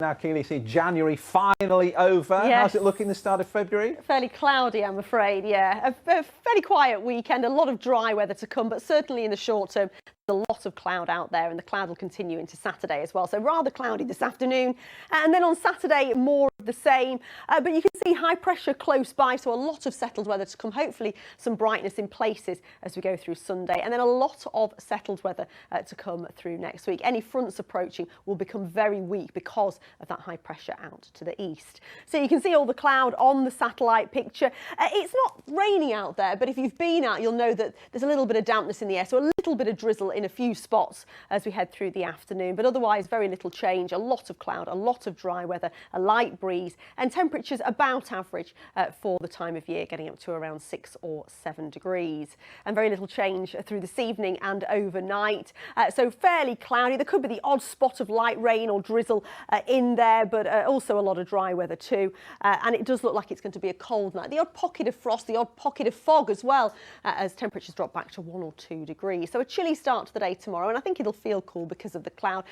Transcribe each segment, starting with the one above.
Now, Keeley, see January finally over. Yes. How's it looking the start of February? Fairly cloudy, I'm afraid, yeah. A fairly quiet weekend, a lot of dry weather to come, but certainly in the short term, there's a lot of cloud out there, and the cloud will continue into Saturday as well. So rather cloudy this afternoon. And then on Saturday, more of the same. But you can see high pressure close by, so a lot of settled weather to come. Hopefully some brightness in places as we go through Sunday. And then a lot of settled weather to come through next week. Any fronts approaching will become very weak because of that high pressure out to the east. So you can see all the cloud on the satellite picture. It's not raining out there, but if you've been out, you'll know that there's a little bit of dampness in the air, so a little bit of drizzle in a few spots as we head through the afternoon, but otherwise very little change. A lot of cloud, a lot of dry weather, a light breeze, and temperatures about average for the time of year, getting up to around 6 or 7 degrees. And very little change through this evening and overnight. So fairly cloudy. There could be the odd spot of light rain or drizzle in there, but also a lot of dry weather too. And it does look like it's going to be a cold night. The odd pocket of frost, the odd pocket of fog as well, as temperatures drop back to 1 or 2 degrees. So a chilly start to the day tomorrow, and I think it'll feel cool because of the cloud.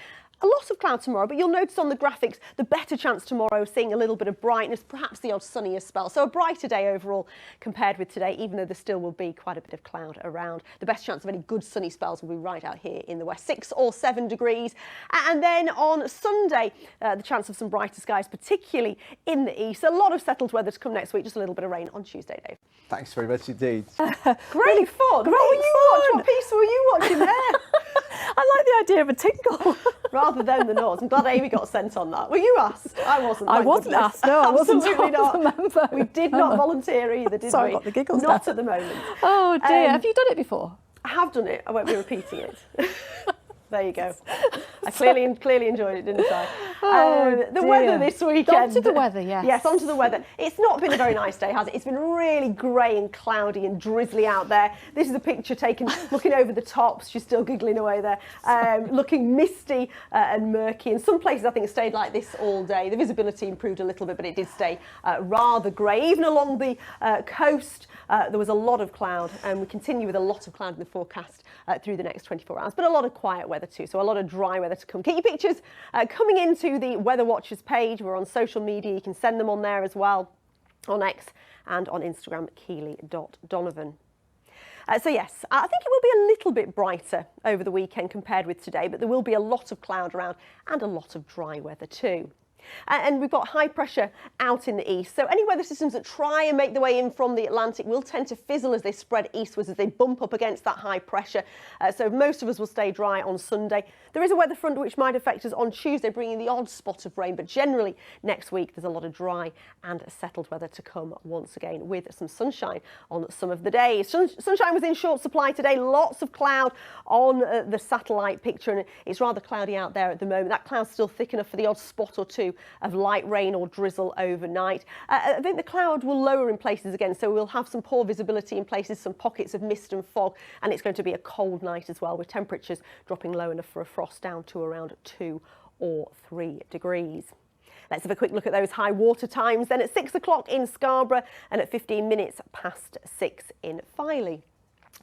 A lot of cloud tomorrow, but you'll notice on the graphics the better chance tomorrow of seeing a little bit of brightness, perhaps the odd sunnier spell. So a brighter day overall compared with today, even though there still will be quite a bit of cloud around. The best chance of any good sunny spells will be right out here in the west, 6 or 7 degrees. And then on Sunday, the chance of some brighter skies, particularly in the east. A lot of settled weather to come next week, just a little bit of rain on Tuesday, Dave. Thanks very much indeed. Great fun. What piece were you watching there? I like the idea of a tinkle. Rather than the noise. I'm glad Amy got sent on that. Were you asked? I wasn't. I wasn't asked. No, I wasn't. Absolutely not. Member. We did not volunteer either, did Sorry, we? I got the giggles Not there. at the moment. Oh dear. Have you done it before? I have done it. I won't be repeating it. There you go. I clearly enjoyed it, didn't I? The weather this weekend. On to the weather, yes. Yes, on to the weather. It's not been a very nice day, has it? It's been really grey and cloudy and drizzly out there. This is a picture taken looking over the tops. She's still giggling away there. Looking misty and murky. In some places, I think it stayed like this all day. The visibility improved a little bit, but it did stay rather grey. Even along the coast, there was a lot of cloud, and we continue with a lot of cloud in the forecast through the next 24 hours, but a lot of quiet weather too, so a lot of dry weather to come. Get your pictures coming into the Weather Watchers page. We're on social media. You can send them on there as well, on X and on Instagram, Keeley.Donovan. So yes, I think it will be a little bit brighter over the weekend compared with today, but there will be a lot of cloud around and a lot of dry weather too. And we've got high pressure out in the east, so any weather systems that try and make their way in from the Atlantic will tend to fizzle as they spread eastwards, as they bump up against that high pressure. So most of us will stay dry on Sunday. There is a weather front which might affect us on Tuesday, bringing the odd spot of rain, but generally next week there's a lot of dry and settled weather to come once again, with some sunshine on some of the days. Sunshine was in short supply today, lots of cloud on the satellite picture, and it's rather cloudy out there at the moment. That cloud's still thick enough for the odd spot or two of light rain or drizzle overnight. I think the cloud will lower in places again, so we'll have some poor visibility in places, some pockets of mist and fog, and it's going to be a cold night as well, with temperatures dropping low enough for a frost down to around 2 or 3 degrees. Let's have a quick look at those high water times then. At 6 o'clock in Scarborough and at 15 minutes past 6 in Filey.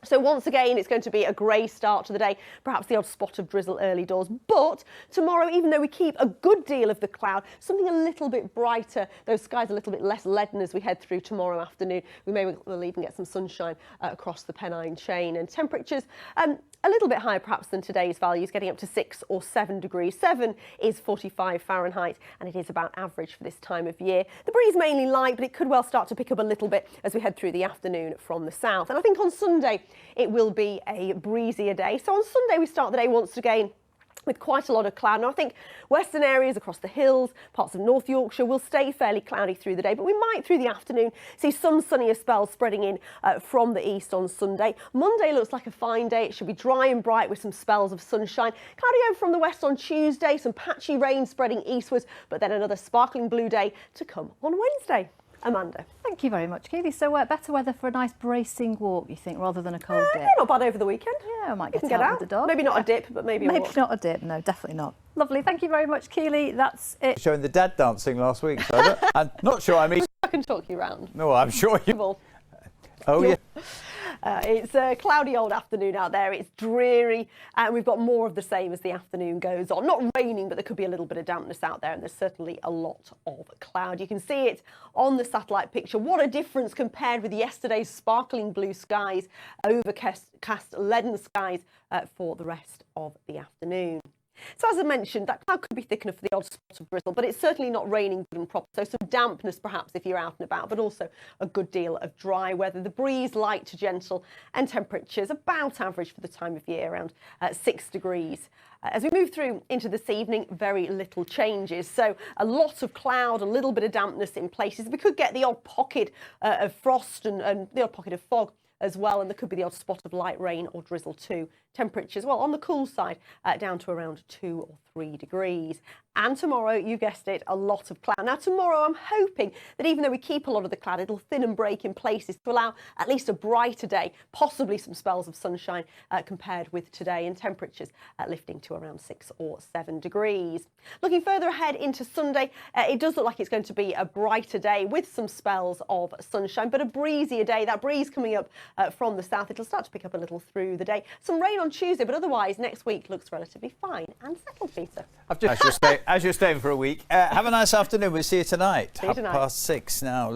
So once again, it's going to be a grey start to the day, perhaps the odd spot of drizzle early doors. But tomorrow, even though we keep a good deal of the cloud, something a little bit brighter, those skies a little bit less leaden as we head through tomorrow afternoon. We may well even get some sunshine across the Pennine chain, and temperatures a little bit higher perhaps than today's values, getting up to 6 or 7 degrees. 7 is 45 Fahrenheit, and it is about average for this time of year. The breeze mainly light, but it could well start to pick up a little bit as we head through the afternoon from the south. And I think on Sunday it will be a breezier day. So on Sunday we start the day once again with quite a lot of cloud. Now I think western areas across the hills, parts of North Yorkshire will stay fairly cloudy through the day, but we might through the afternoon see some sunnier spells spreading in from the east on Sunday. Monday looks like a fine day. It should be dry and bright with some spells of sunshine. Cloudy over from the west on Tuesday, some patchy rain spreading eastwards, but then another sparkling blue day to come on Wednesday. Amanda. Thank you very much, Keeley. So better weather for a nice bracing walk, you think, rather than a cold dip? Not bad over the weekend. Yeah, I might You can get get out out. with the dog. Maybe not a dip, but maybe a walk. Not a dip. No, definitely not. Lovely. Thank you very much, Keeley. That's it. Showing the dad dancing last week, so I'm not sure. I mean, I can talk you round. no, I'm sure you. Well, Oh yeah. It's a cloudy old afternoon out there. It's dreary, and we've got more of the same as the afternoon goes on. Not raining, but there could be a little bit of dampness out there, and there's certainly a lot of cloud. You can see it on the satellite picture. What a difference compared with yesterday's sparkling blue skies, overcast leaden skies for the rest of the afternoon. So as I mentioned, that cloud could be thick enough for the odd spot of drizzle, but it's certainly not raining good and proper. So some dampness perhaps if you're out and about, but also a good deal of dry weather. The breeze light to gentle, and temperatures about average for the time of year, around 6 degrees. As we move through into this evening, very little changes. So a lot of cloud, a little bit of dampness in places. We could get the odd pocket of frost and the odd pocket of fog as well, and there could be the odd spot of light rain or drizzle too. Temperatures, well, on the cool side, down to around 2 or 3 degrees. And tomorrow, you guessed it, a lot of cloud. Now, tomorrow, I'm hoping that even though we keep a lot of the cloud, it'll thin and break in places to allow at least a brighter day, possibly some spells of sunshine compared with today, and temperatures lifting to around 6 or 7 degrees. Looking further ahead into Sunday, it does look like it's going to be a brighter day with some spells of sunshine, but a breezier day. That breeze coming up from the south, it'll start to pick up a little through the day. Some rain on Tuesday, but otherwise next week looks relatively fine and settled, Peter. As you're staying for a week, have a nice afternoon. We'll see you tonight. See you tonight. 6:30 now.